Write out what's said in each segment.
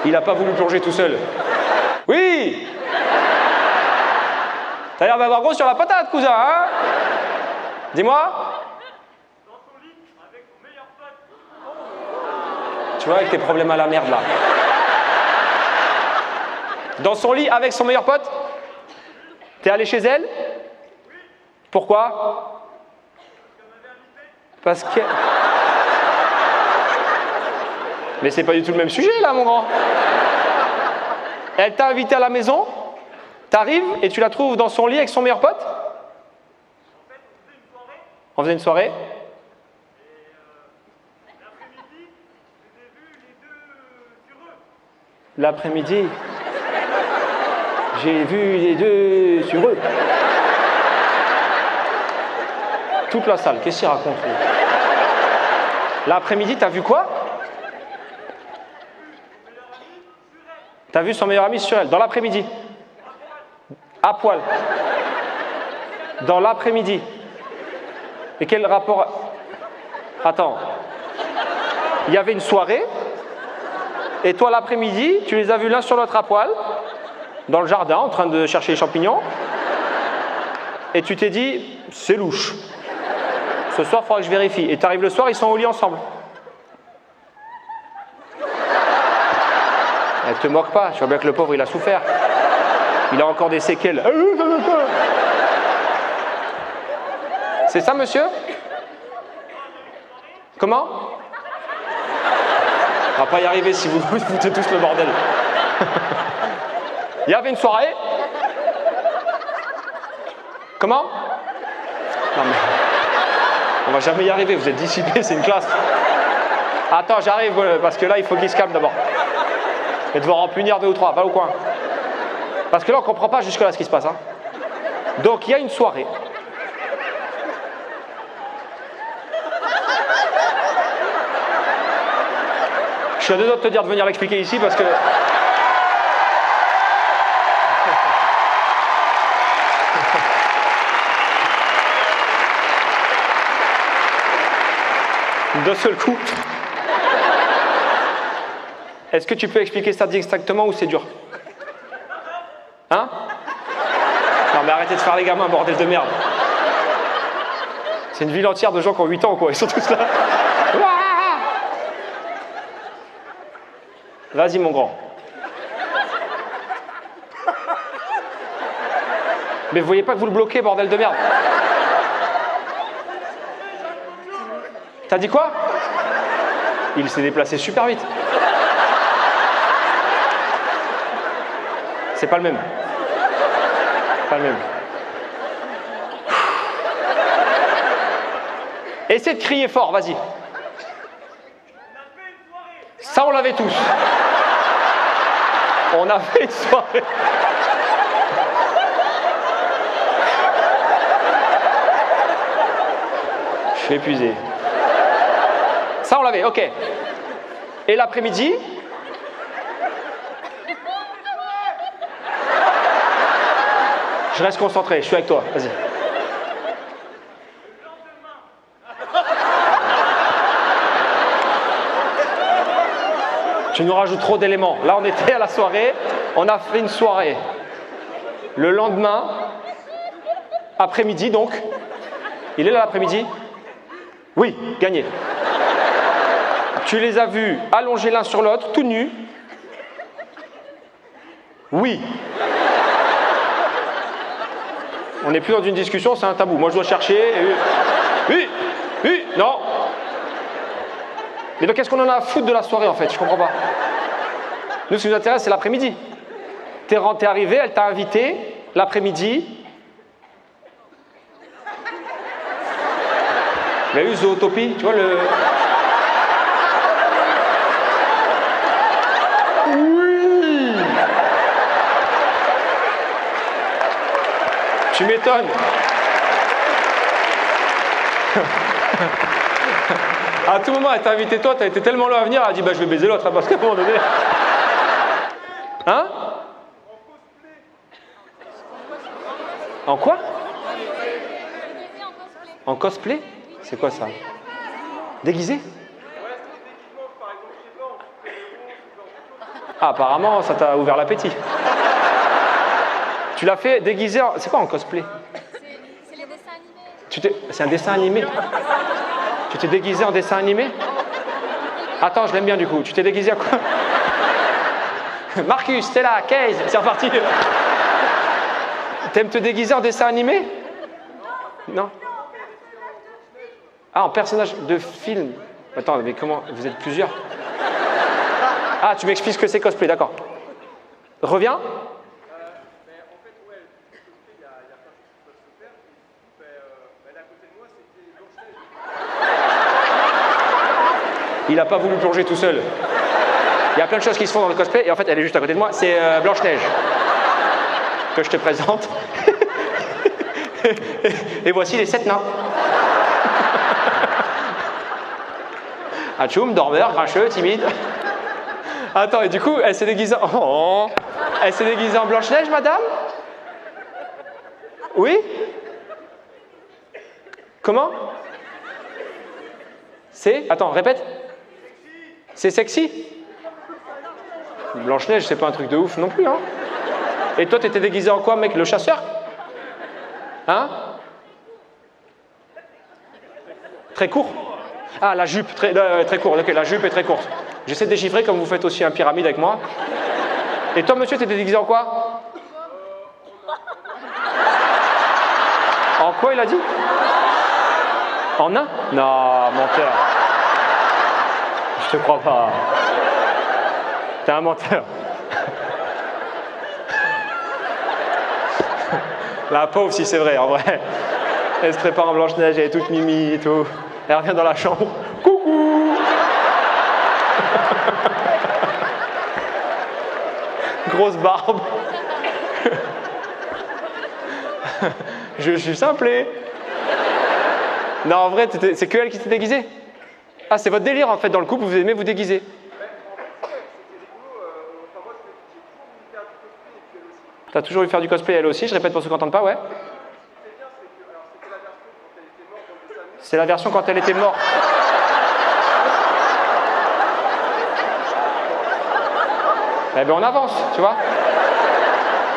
Il n'a pas voulu plonger tout seul. Oui. T'as l'air d'avoir gros sur la patate, cousin, hein? Dis-moi. Dans son lit avec son meilleur pote. Tu vois, avec tes problèmes à la merde, là. Dans son lit avec son meilleur pote? T'es allé chez elle? Pourquoi? Parce que... Mais c'est pas du tout le même sujet, là, mon grand. Elle t'a invité à la maison, t'arrives et tu la trouves dans son lit avec son meilleur pote? En fait, On faisait une soirée. et l'après-midi, j'ai vu les deux sur eux. L'après-midi, j'ai vu les deux sur eux. Toute la salle, qu'est-ce qu'il raconte, lui? L'après-midi, t'as vu quoi? T'as vu son meilleur ami sur elle, dans l'après-midi. À poil. Dans l'après-midi. Et quel rapport... Attends. Il y avait une soirée, et toi l'après-midi, tu les as vus l'un sur l'autre à poil, dans le jardin, en train de chercher les champignons, et tu t'es dit, c'est louche. Ce soir, il faudra que je vérifie. Et tu arrives le soir, ils sont au lit ensemble. Elle te moque pas, tu vois bien que le pauvre il a souffert. Il a encore des séquelles. C'est ça, monsieur? Comment? On va pas y arriver si vous foutez tous le bordel. Il y avait une soirée. Comment? Non mais... On va jamais y arriver, vous êtes dissipés, c'est une classe. Attends, j'arrive, parce que là, il faut qu'il se calme d'abord. Et devoir en punir 2 ou 3, va au coin. Parce que là, on ne comprend pas jusque-là ce qui se passe. Hein. Donc, il y a une soirée. Je suis à 2 doigts de te dire de venir l'expliquer ici parce que... D'un seul coup. Est-ce que tu peux expliquer ça exactement ou c'est dur? Hein? Non mais arrêtez de faire les gamins, bordel de merde. C'est une ville entière de gens qui ont 8 ans, quoi. Ils sont tous là. Vas-y, mon grand. Mais vous voyez pas que vous le bloquez, bordel de merde? T'as dit quoi? Il s'est déplacé super vite. C'est pas le même. Pas le même. Essaie de crier fort, vas-y. Ça, on l'avait tous. On a fait une soirée. Je suis épuisé. Ça, on l'avait, ok. Et l'après-midi? Je reste concentré, je suis avec toi, vas-y. Tu nous rajoutes trop d'éléments. Là, on était à la soirée, on a fait une soirée. Le lendemain, après-midi donc, il est là l'après-midi? Oui, gagné. Tu les as vus allongés l'un sur l'autre, tout nus? Oui. On n'est plus dans une discussion, c'est un tabou. Moi, je dois chercher. Oui, oui, non. Mais donc, qu'est-ce qu'on en a à foutre de la soirée, en fait? Je comprends pas. Nous, ce qui nous intéresse, c'est l'après-midi. T'es arrivé, elle t'a invité, l'après-midi. Il y a eu Zootopie, tu vois le... Oui. Tu m'étonnes. À tout moment, elle t'a invité toi, t'as été tellement loin à venir, elle a dit bah je vais baiser l'autre, hein, parce qu'à un moment donné. Hein? En quoi? En cosplay? C'est quoi ça? Déguisé? Ah, apparemment, ça t'a ouvert l'appétit. Tu l'as fait déguisé en... C'est quoi en cosplay? C'est les dessins animés. C'est un dessin animé? Tu t'es déguisé en dessin animé? Attends, je l'aime bien du coup. Tu t'es déguisé à quoi? Marcus, t'es là, Case, c'est reparti. T'aimes te déguiser en dessin animé? Non? Ah, en personnage de film. Attends, mais comment? Vous êtes plusieurs? Ah, tu m'expliques ce que c'est cosplay, d'accord. Reviens. Il n'a pas voulu plonger tout seul. Il y a plein de choses qui se font dans le cosplay, et en fait, elle est juste à côté de moi. C'est Blanche-Neige que je te présente. Et voici les 7 nains. Atchoum, dormeur, grincheux, timide. Attends, et du coup, elle s'est déguisée en... Oh. Elle s'est déguisée en Blanche-Neige, madame? Oui? Comment? C'est... Attends, répète. C'est sexy? Blanche-Neige, c'est pas un truc de ouf non plus, hein? Et toi, t'étais déguisé en quoi, mec? Le chasseur? Hein? Très court? Ah, la jupe, très courte. Ok, la jupe est très courte. J'essaie de déchiffrer comme vous faites aussi un pyramide avec moi. Et toi, monsieur, t'étais déguisé en quoi? En quoi, il a dit? En nain? Non, menteur. Je te crois pas. T'es un menteur. La pauvre, si c'est vrai, en vrai. Elle se prépare en Blanche-Neige, elle est toute mimi et tout. Elle revient dans la chambre. Coucou! Grosse barbe. Je suis simplé. Non, en vrai, c'est que elle qui s'est déguisée. Ah, c'est votre délire en fait dans le couple, vous aimez vous déguiser. T'as toujours eu faire du cosplay elle aussi, je répète pour ceux qui n'entendent pas, ouais. C'est la version quand elle était morte. Eh bien on avance, tu vois.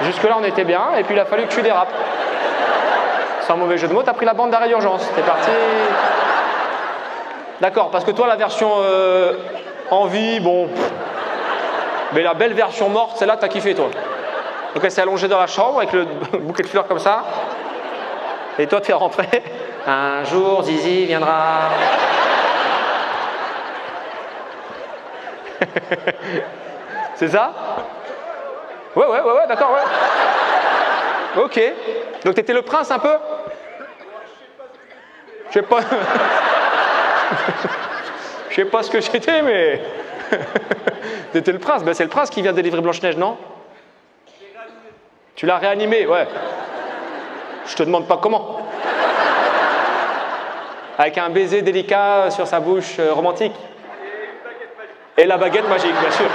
Jusque-là on était bien, et puis il a fallu que tu dérapes. Sans mauvais jeu de mots, t'as pris la bande d'arrêt d'urgence. T'es parti. D'accord, parce que toi la version en vie, bon. Mais la belle version morte, celle-là t'as kiffé toi. Donc elle s'est allongée dans la chambre avec le bouquet de fleurs comme ça. Et toi tu es rentré. Un jour Zizi viendra. C'est ça? Ouais, d'accord, ouais. Ok. Donc t'étais le prince un peu? Je sais pas. Je sais pas ce que j'étais, mais. T'étais le prince. Ben, c'est le prince qui vient délivrer Blanche-Neige, non? Tu l'as réanimé, ouais. Je te demande pas comment. Avec un baiser délicat sur sa bouche romantique. Et la baguette magique, bien sûr.